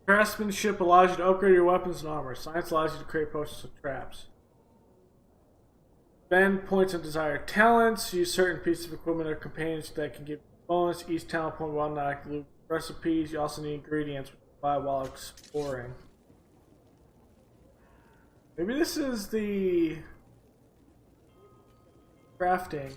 Craftsmanship allows you to upgrade your weapons and armor. Science allows you to create potions and traps. Spend points on desired talents. Use certain pieces of equipment or companions that can give you a bonus. Each talent point will automatically loot recipes. You also need ingredients which you buy while exploring. Maybe this is the crafting.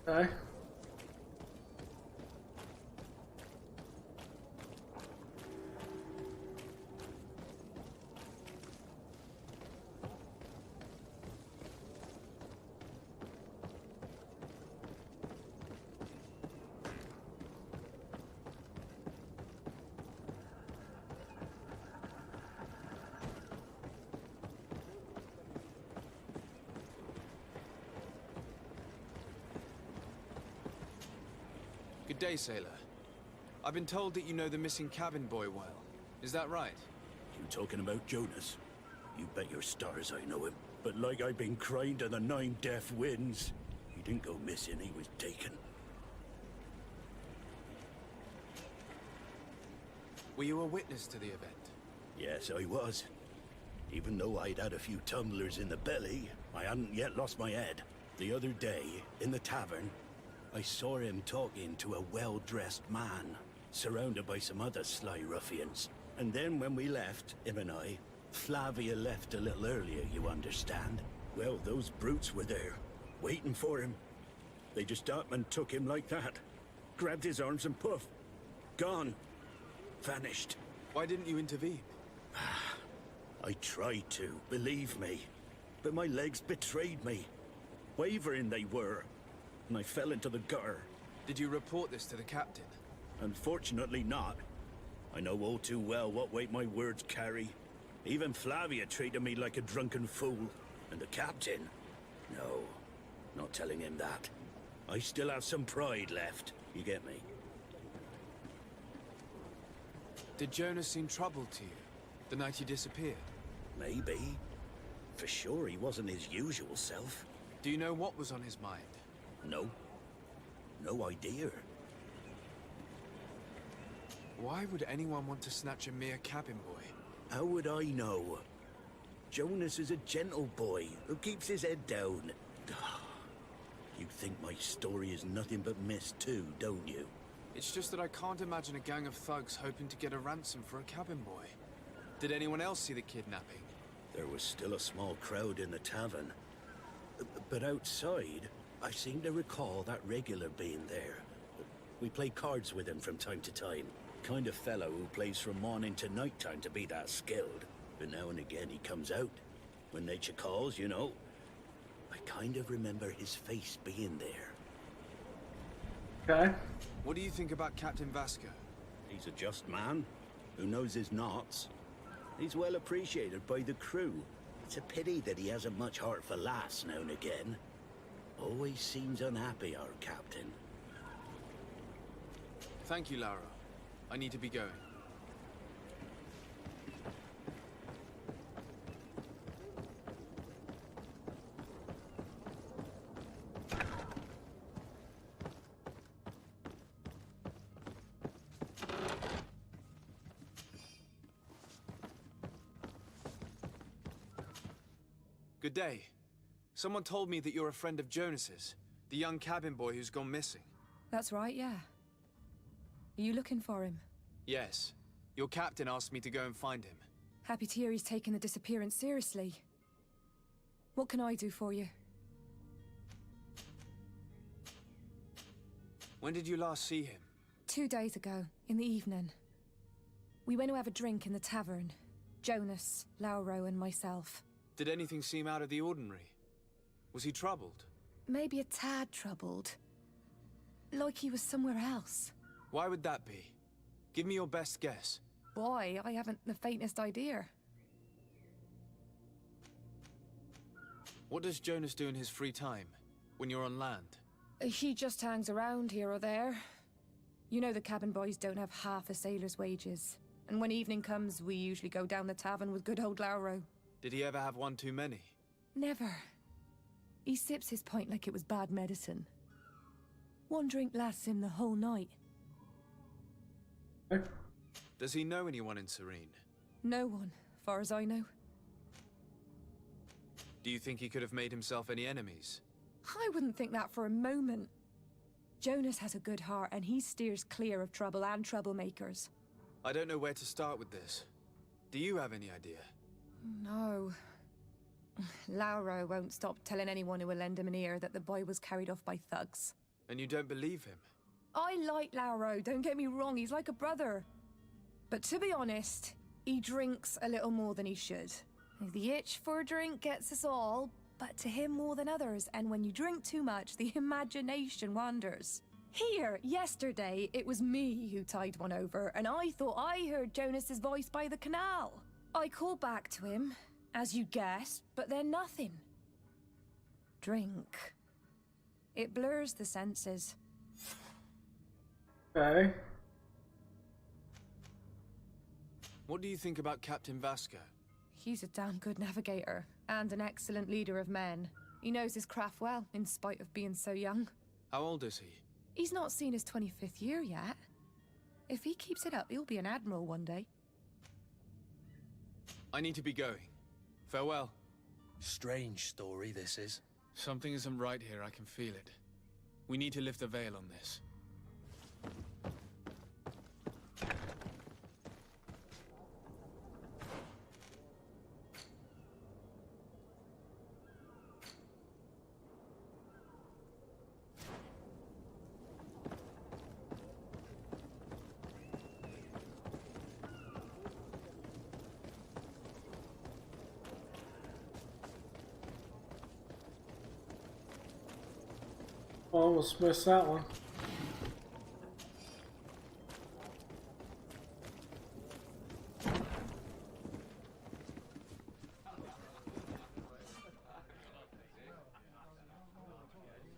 Okay. Good day, sailor. I've been told that you know the missing cabin boy well. Is that right? You talking about Jonas? You bet your stars I know him. But like I've been crying to the 9 deaf winds, he didn't go missing, he was taken. Were you a witness to the event? Yes, I was. Even though I'd had a few tumblers in the belly, I hadn't yet lost my head. The other day, in the tavern, I saw him talking to a well-dressed man, surrounded by some other sly ruffians. And then when we left, him and I, Flavia left a little earlier, you understand? Well, those brutes were there, waiting for him. They just up and took him like that. Grabbed his arms and poof. Gone. Vanished. Why didn't you intervene? I tried to, believe me. But my legs betrayed me. Wavering they were. And I fell into the gutter. Did you report this to the captain? Unfortunately not. I know all too well what weight my words carry. Even Flavia treated me like a drunken fool. And the captain? No, not telling him that. I still have some pride left, you get me? Did Jonas seem troubled to you, the night he disappeared? Maybe. For sure he wasn't his usual self. Do you know what was on his mind? No. No idea. Why would anyone want to snatch a mere cabin boy? How would I know? Jonas is a gentle boy who keeps his head down. You think my story is nothing but mist too, don't you? It's just that I can't imagine a gang of thugs hoping to get a ransom for a cabin boy. Did anyone else see the kidnapping? There was still a small crowd in the tavern. But outside, I seem to recall that regular being there. We play cards with him from time to time. Kind of fellow who plays from morning to night time to be that skilled. But now and again he comes out. When nature calls, you know. I kind of remember his face being there. Okay. What do you think about Captain Vasco? He's a just man who knows his knots. He's well appreciated by the crew. It's a pity that he hasn't much heart for laughs now and again. Always seems unhappy, our captain. Thank you, Lara. I need to be going. Good day. Someone told me that you're a friend of Jonas's, the young cabin boy who's gone missing. That's right, yeah. Are you looking for him? Yes. Your captain asked me to go and find him. Happy to hear he's taken the disappearance seriously. What can I do for you? When did you last see him? 2 days ago, in the evening. We went to have a drink in the tavern. Jonas, Lauro and myself. Did anything seem out of the ordinary? Was he troubled? Maybe a tad troubled. Like he was somewhere else. Why would that be? Give me your best guess. Why, I haven't the faintest idea. What does Jonas do in his free time, when you're on land? He just hangs around here or there. You know the cabin boys don't have half a sailor's wages. And when evening comes, we usually go down the tavern with good old Lauro. Did he ever have one too many? Never. He sips his pint like it was bad medicine. One drink lasts him the whole night. Does he know anyone in Serene? No one, far as I know. Do you think he could have made himself any enemies? I wouldn't think that for a moment. Jonas has a good heart and he steers clear of trouble and troublemakers. I don't know where to start with this. Do you have any idea? No. Lauro won't stop telling anyone who will lend him an ear that the boy was carried off by thugs. And you don't believe him? I like Lauro, don't get me wrong, he's like a brother. But to be honest, he drinks a little more than he should. The itch for a drink gets us all, but to him more than others, and when you drink too much, the imagination wanders. Here, yesterday, it was me who tied one over, and I thought I heard Jonas's voice by the canal. I called back to him, as you guessed, but then nothing. Drink. It blurs the senses. Okay. What do you think about Captain Vasco? He's a damn good navigator, and an excellent leader of men. He knows his craft well, in spite of being so young. How old is he? He's not seen his 25th year yet. If he keeps it up, he'll be an admiral one day. I need to be going. Farewell. Strange story, this is. Something isn't right here, I can feel it. We need to lift the veil on this. Almost missed that one.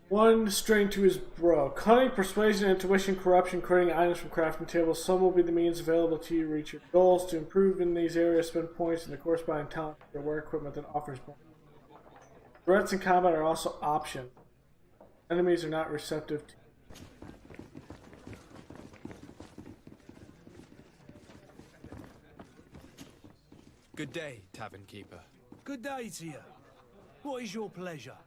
One string to his bro. Cunning, persuasion, intuition, corruption, creating items from crafting tables. Some will be the means available to you to reach your goals. To improve in these areas, spend points in the corresponding talent for your wear equipment that offers points. Threats in combat are also options. Enemies are not receptive to. Good day, tavern keeper. Good day to you. What is your pleasure?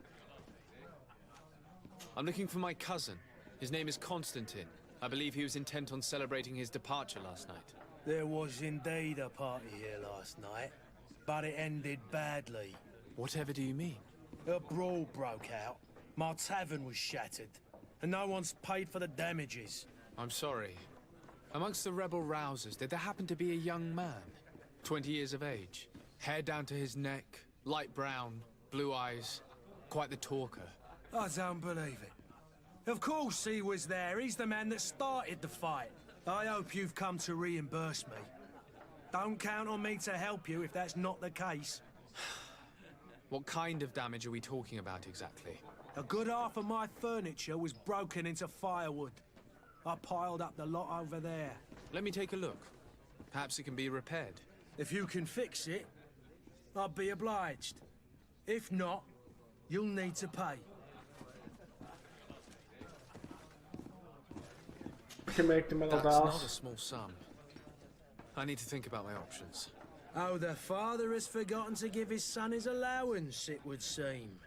I'm looking for my cousin. His name is Constantine. I believe he was intent on celebrating his departure last night. There was indeed a party here last night, but it ended badly. Whatever do you mean? A brawl broke out. My tavern was shattered, and no one's paid for the damages. I'm sorry. Amongst the rebel rousers, did there happen to be a young man? 20 years of age. Hair down to his neck, light brown, blue eyes. Quite the talker. I don't believe it. Of course he was there. He's the man that started the fight. I hope you've come to reimburse me. Don't count on me to help you if that's not the case. What kind of damage are we talking about exactly? A good half of my furniture was broken into firewood. I piled up the lot over there. Let me take a look. Perhaps it can be repaired. If you can fix it, I'll be obliged. If not, you'll need to pay. You can make the metal That's dolls. not a small sum. I need to think about my options. Oh, the father has forgotten to give his son his allowance, it would seem.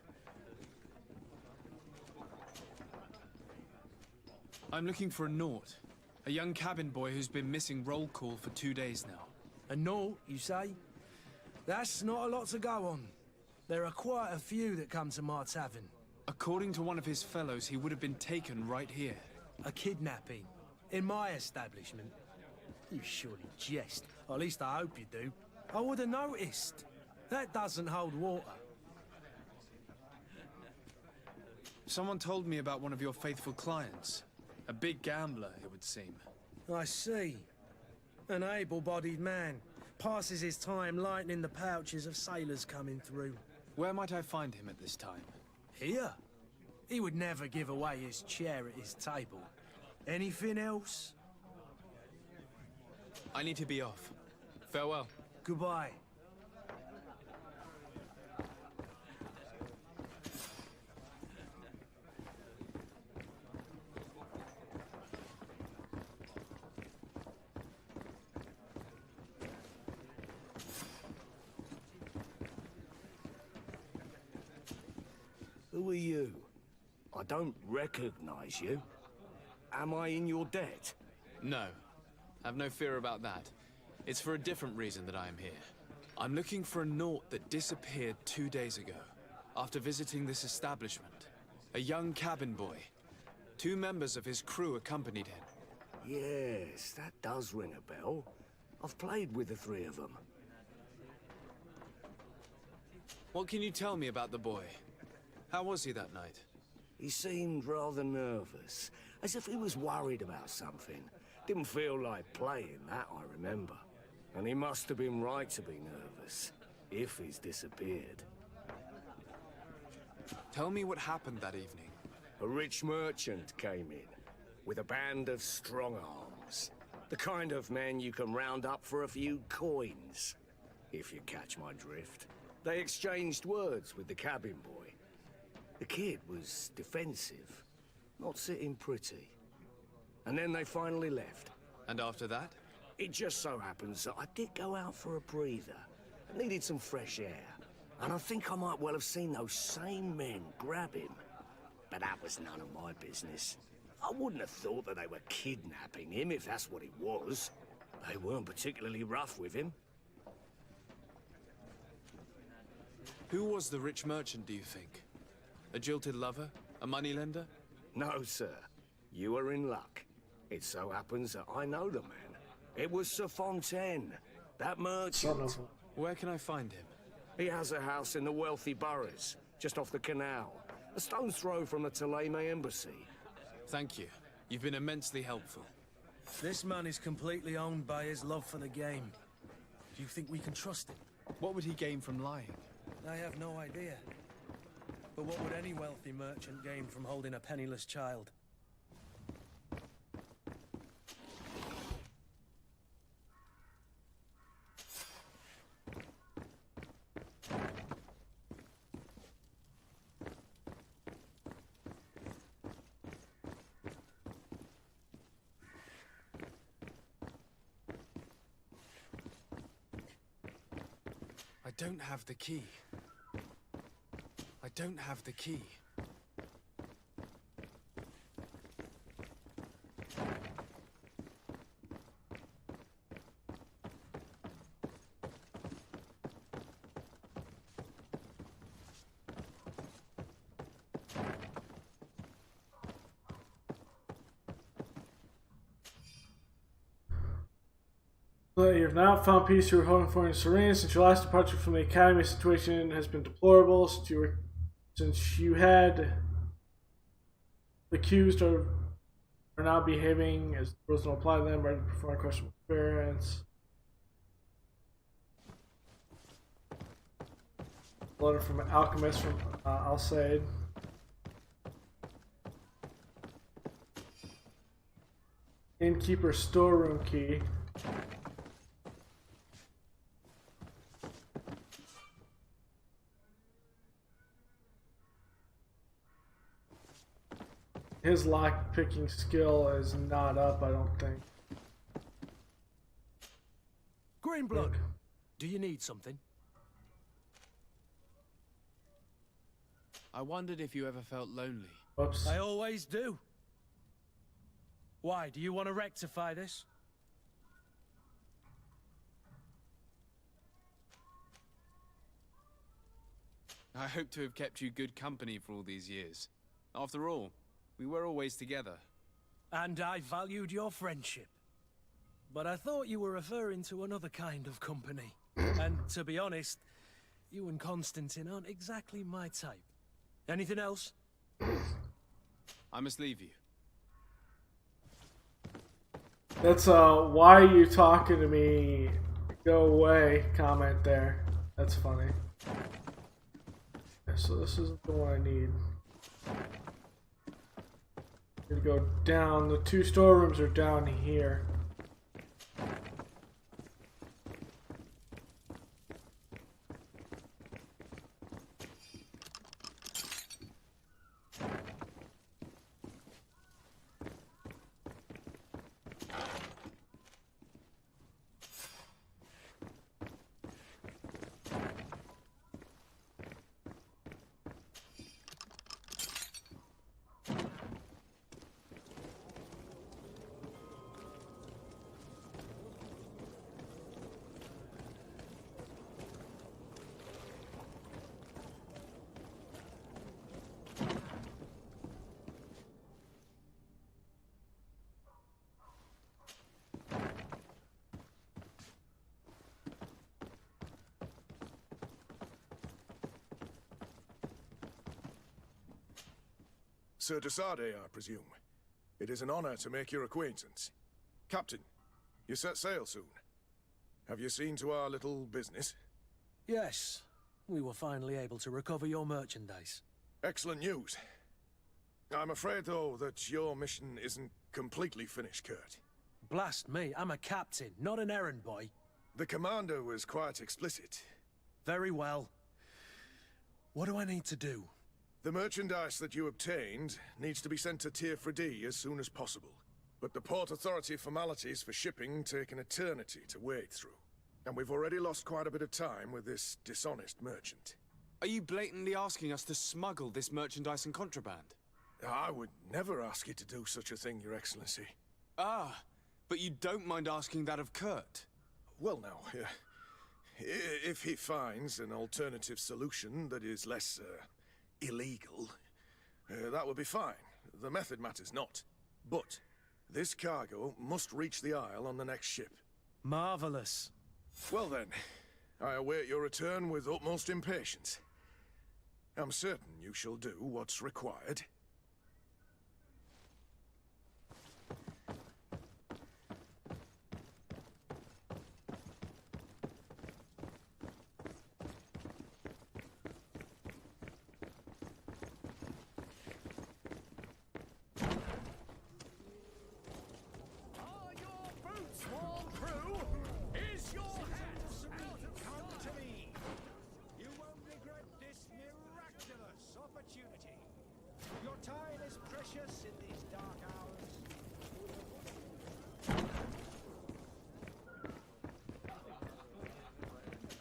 I'm looking for a Naut. A young cabin boy who's been missing roll call for 2 days now. A Naut, you say? That's not a lot to go on. There are quite a few that come to my tavern. According to one of his fellows, he would have been taken right here. A kidnapping? In my establishment? You surely jest. Or at least I hope you do. I would have noticed. That doesn't hold water. Someone told me about one of your faithful clients. A big gambler, it would seem. I see. An able-bodied man. Passes his time lightening the pouches of sailors coming through. Where might I find him at this time? Here? He would never give away his chair at his table. Anything else? I need to be off. Farewell. Goodbye. Who are you? I don't recognize you. Am I in your debt? No. Have no fear about that. It's for a different reason that I am here. I'm looking for a Naut that disappeared 2 days ago, after visiting this establishment. A young cabin boy. 2 members of his crew accompanied him. Yes, that does ring a bell. I've played with the 3 of them. What can you tell me about the boy? How was he that night? He seemed rather nervous, as if he was worried about something. Didn't feel like playing, that I remember. And he must have been right to be nervous, if he's disappeared. Tell me what happened that evening. A rich merchant came in, with a band of strong arms. The kind of men you can round up for a few coins, if you catch my drift. They exchanged words with the cabin boy. The kid was defensive, not sitting pretty. And then they finally left. And after that? It just so happens that I did go out for a breather. I needed some fresh air. And I think I might well have seen those same men grab him. But that was none of my business. I wouldn't have thought that they were kidnapping him if that's what it was. They weren't particularly rough with him. Who was the rich merchant, do you think? A jilted lover? A moneylender? No, sir. You are in luck. It so happens that I know the man. It was Sir Fontaine, that merchant. Where can I find him? He has a house in the wealthy boroughs, just off the canal. A stone's throw from the Theleme embassy. Thank you. You've been immensely helpful. This man is completely owned by his love for the game. Do you think we can trust him? What would he gain from lying? I have no idea. But what would any wealthy merchant gain from holding a penniless child? I don't have the key. I don't have the key. You have not found peace through holding for in Serene since your last departure from the academy. The situation has been deplorable since you had accused are now behaving as the rules don't apply to them, ready to perform questionable experience. Letter from an alchemist from Alsaid. Innkeeper storeroom key. His lock-picking skill is not up, I don't think. Greenblood, do you need something? I wondered if you ever felt lonely. Whoops. I always do. Why, do you want to rectify this? I hope to have kept you good company for all these years. After all, we were always together. And I valued your friendship. But I thought you were referring to another kind of company. And to be honest, you and Constantine aren't exactly my type. Anything else? I must leave you. That's why are you talking to me? Go away comment there. That's funny. so this isn't the one I need. Gonna go down. The 2 storerooms are down here. Sir Desade, I presume. It is an honor to make your acquaintance. Captain, you set sail soon. Have you seen to our little business? Yes, we were finally able to recover your merchandise. Excellent news. I'm afraid, though, that your mission isn't completely finished, Kurt. Blast me, I'm a captain, not an errand boy. The commander was quite explicit. Very well. What do I need to do? The merchandise that you obtained needs to be sent to Tier 4D as soon as possible. But the Port Authority formalities for shipping take an eternity to wade through. And we've already lost quite a bit of time with this dishonest merchant. Are you blatantly asking us to smuggle this merchandise and contraband? I would never ask you to do such a thing, Your Excellency. Ah, but you don't mind asking that of Kurt? Well now, if he finds an alternative solution that is less, illegal, that would be fine. The method matters not. But this cargo must reach the Isle on the next ship. Marvelous. Well then, I await your return with utmost impatience. I'm certain you shall do what's required.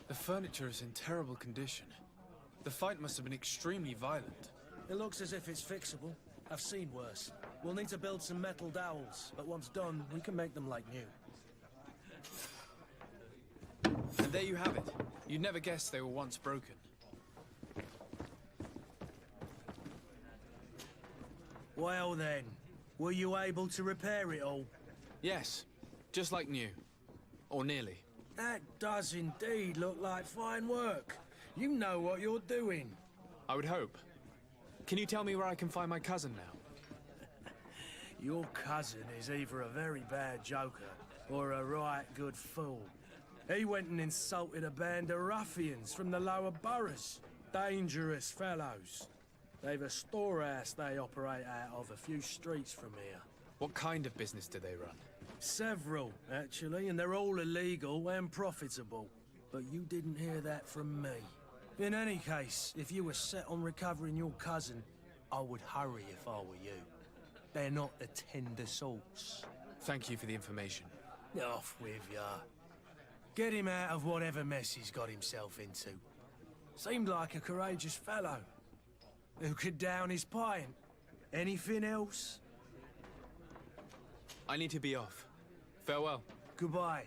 The furniture is in terrible condition. The fight must have been extremely violent. It looks as if it's fixable. I've seen worse. We'll need to build some metal dowels, but once done, we can make them like new. And there you have it. You'd never guess they were once broken. Well then, were you able to repair it all? Yes, just like new. Or nearly. That does indeed look like fine work. You know what you're doing. I would hope. Can you tell me where I can find my cousin now? Your cousin is either a very bad joker or a right good fool. He went and insulted a band of ruffians from the lower boroughs. Dangerous fellows. They've a storehouse they operate out of a few streets from here. What kind of business do they run? Several, actually, and they're all illegal and profitable. But you didn't hear that from me. In any case, if you were set on recovering your cousin, I would hurry if I were you. They're not the tender sorts. Thank you for the information. Off with ya. Get him out of whatever mess he's got himself into. Seemed like a courageous fellow. Who could down his pint. Anything else? I need to be off. Farewell. Goodbye.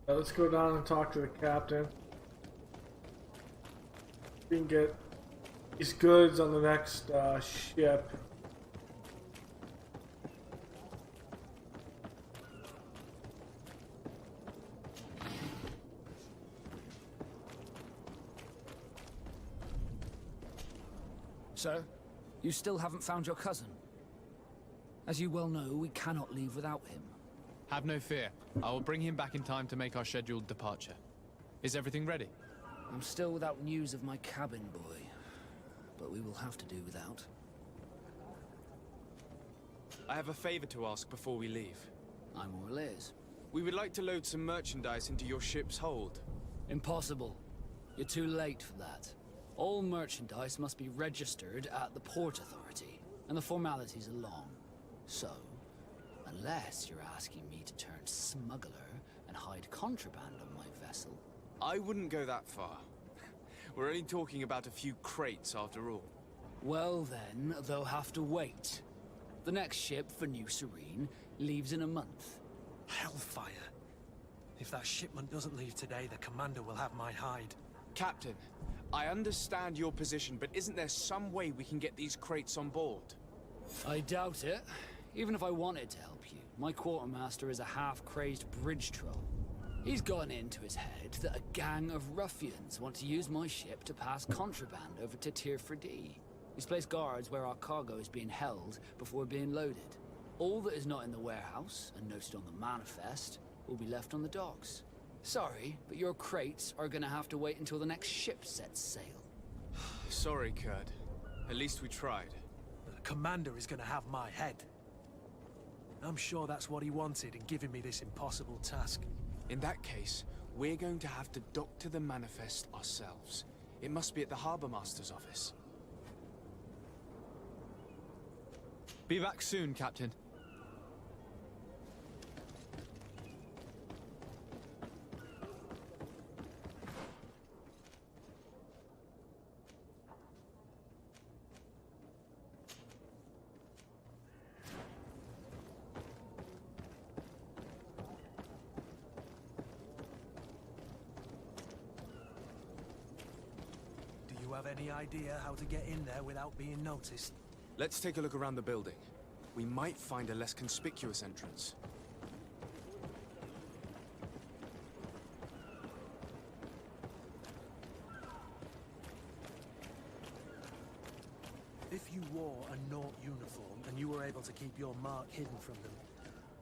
Let's go down and talk to the captain. We can get these goods on the next ship. Sir, you still haven't found your cousin. As you well know, we cannot leave without him. Have no fear. I will bring him back in time to make our scheduled departure. Is everything ready? I'm still without news of my cabin boy, but we will have to do without. I have a favor to ask before we leave. I'm all ears. We would like to load some merchandise into your ship's hold. Impossible. You're too late for that. All merchandise must be registered at the Port Authority, and the formalities are long. So, unless you're asking me to turn smuggler and hide contraband on my vessel... I wouldn't go that far. We're only talking about a few crates after all. Well then, they'll have to wait. The next ship for New Serene leaves in a month. Hellfire. If that shipment doesn't leave today, the commander will have my hide. Captain, I understand your position, but isn't there some way we can get these crates on board? I doubt it. Even if I wanted to help you, my quartermaster is a half-crazed bridge troll. He's gotten into his head that a gang of ruffians want to use my ship to pass contraband over to Tier 4D. He's placed guards where our cargo is being held before being loaded. All that is not in the warehouse, and noted on the manifest, will be left on the docks. Sorry, but your crates are gonna have to wait until the next ship sets sail. Sorry, Kurt. At least we tried. The commander is gonna have my head. I'm sure that's what he wanted in giving me this impossible task. In that case, we're going to have to doctor the manifest ourselves. It must be at the Harbour Master's office. Be back soon, Captain. Do you have any idea how to get in there without being noticed? Let's take a look around the building. We might find a less conspicuous entrance. If you wore a Naught uniform and you were able to keep your mark hidden from them,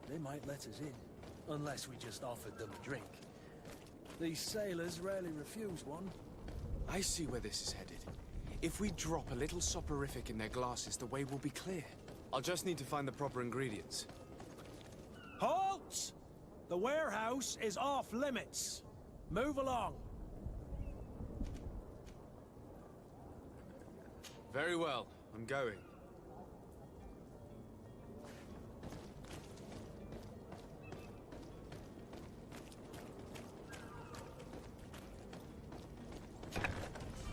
they might let us in, unless we just offered them a drink. These sailors rarely refuse one. I see where this is headed. If we drop a little soporific in their glasses, the way will be clear. I'll just need to find the proper ingredients. Halt! The warehouse is off limits. Move along. Very well, I'm going.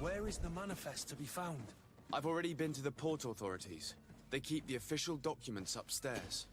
Where is the manifest to be found? I've already been to the port authorities. They keep the official documents upstairs.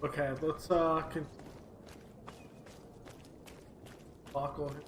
Okay, let's buckle here.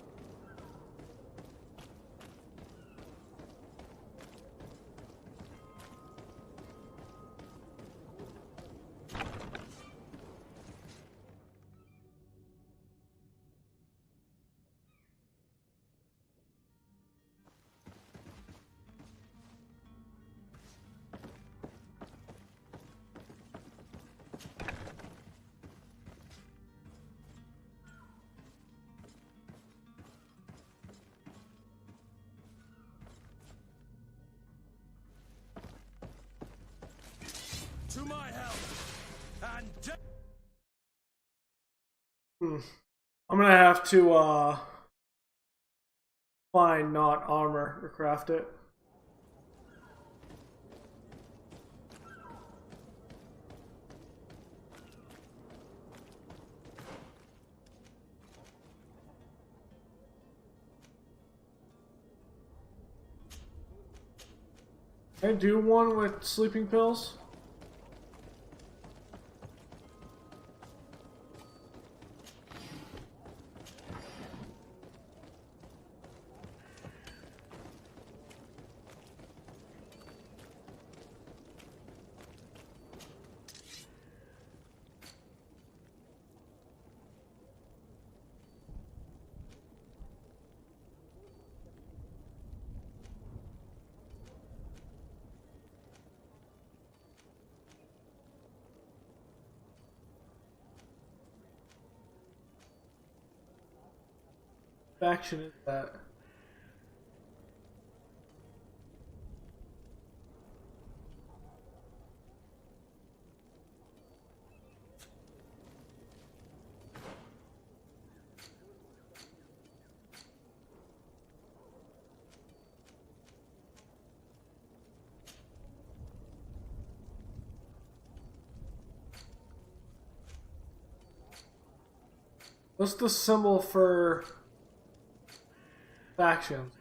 To my help! And I'm gonna have to find not armor or craft it. Can I do one with sleeping pills? Faction is that? What's the symbol for factions?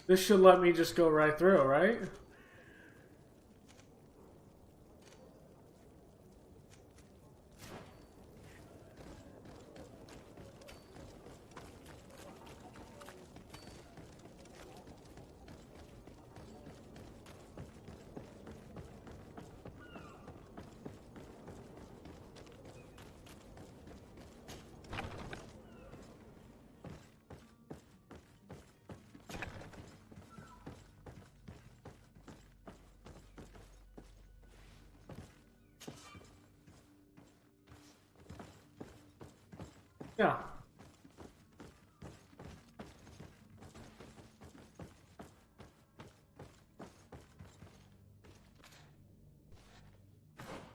This should let me just go right through, right? Yeah.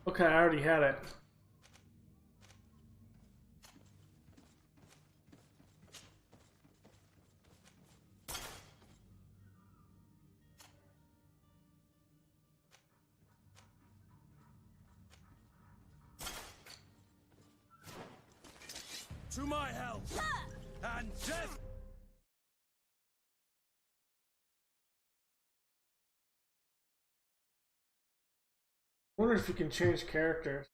Okay, I already had it. to my help! And death! I wonder if you can change characters.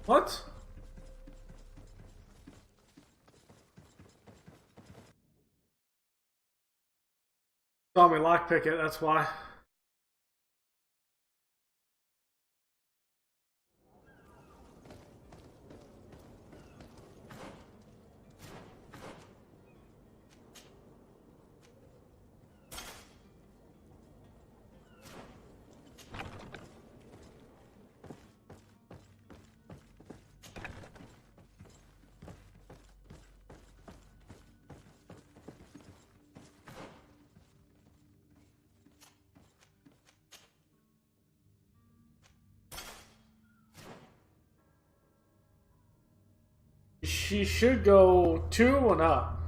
What? Saw me lockpick it, that's why. She should go 2 and up.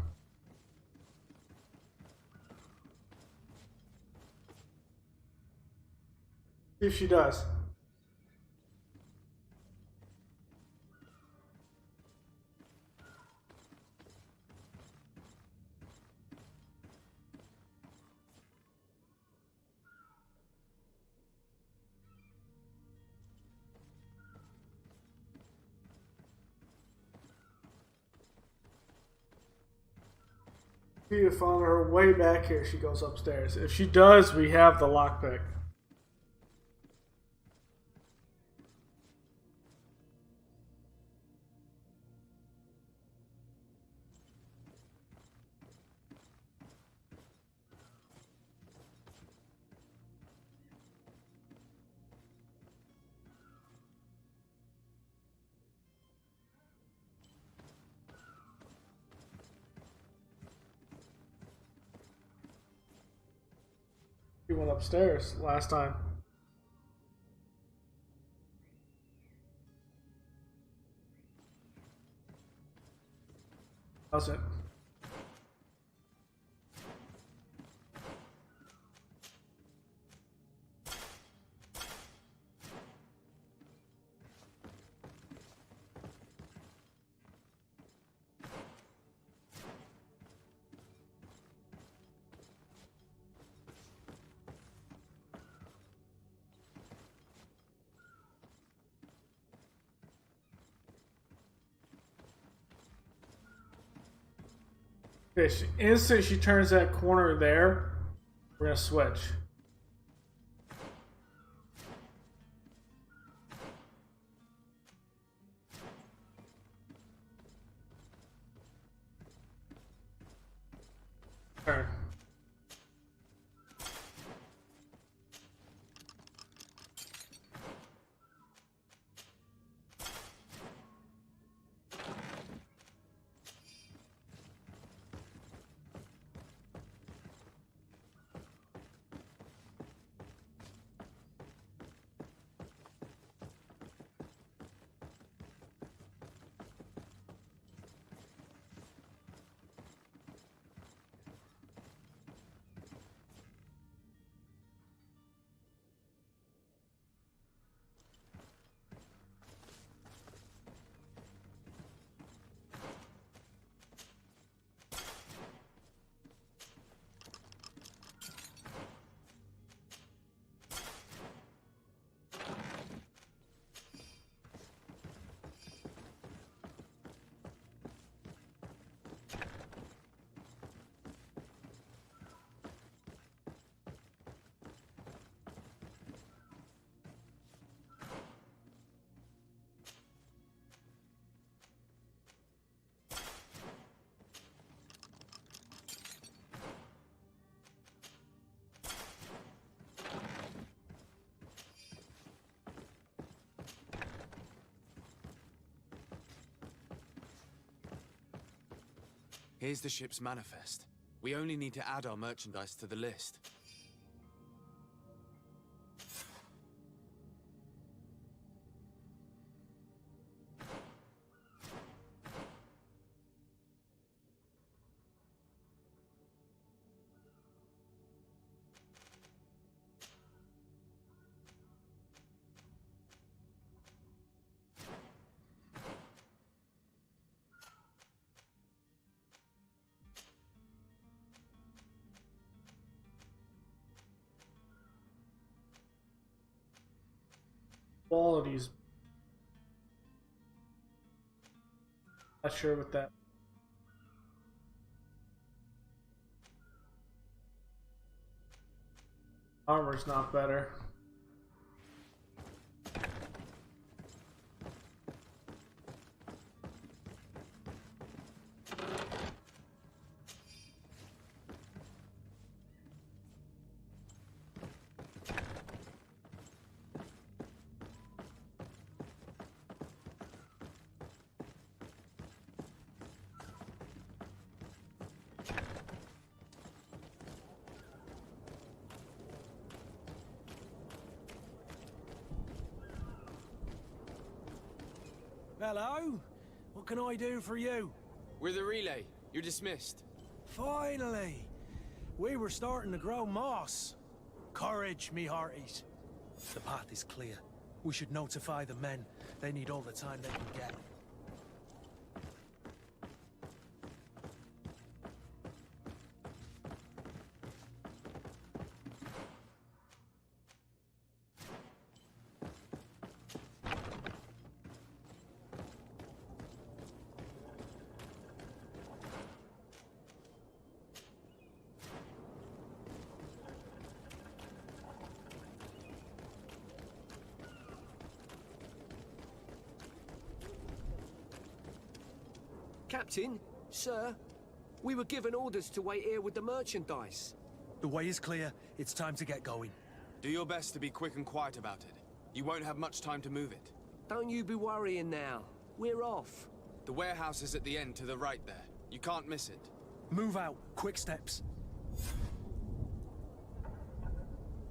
See if she does. You follow her way back here. She goes upstairs. If she does, we have the lockpick. She went upstairs last time. Doesn't. Okay, instant she turns that corner there, we're gonna switch. Turn. Here's the ship's manifest. We only need to add our merchandise to the list. Qualities. Not sure what that. Armor's not better. Hello? What can I do for you? We're the relay. You're dismissed. Finally! We were starting to grow moss. Courage, me hearties. The path is clear. We should notify the men. They need all the time they can get. Captain, sir, we were given orders to wait here with the merchandise. The way is clear. It's time to get going. Do your best to be quick and quiet about it. You won't have much time to move it. Don't you be worrying now. We're off. The warehouse is at the end to the right there. You can't miss it. Move out. Quick steps.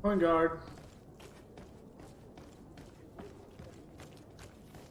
On guard.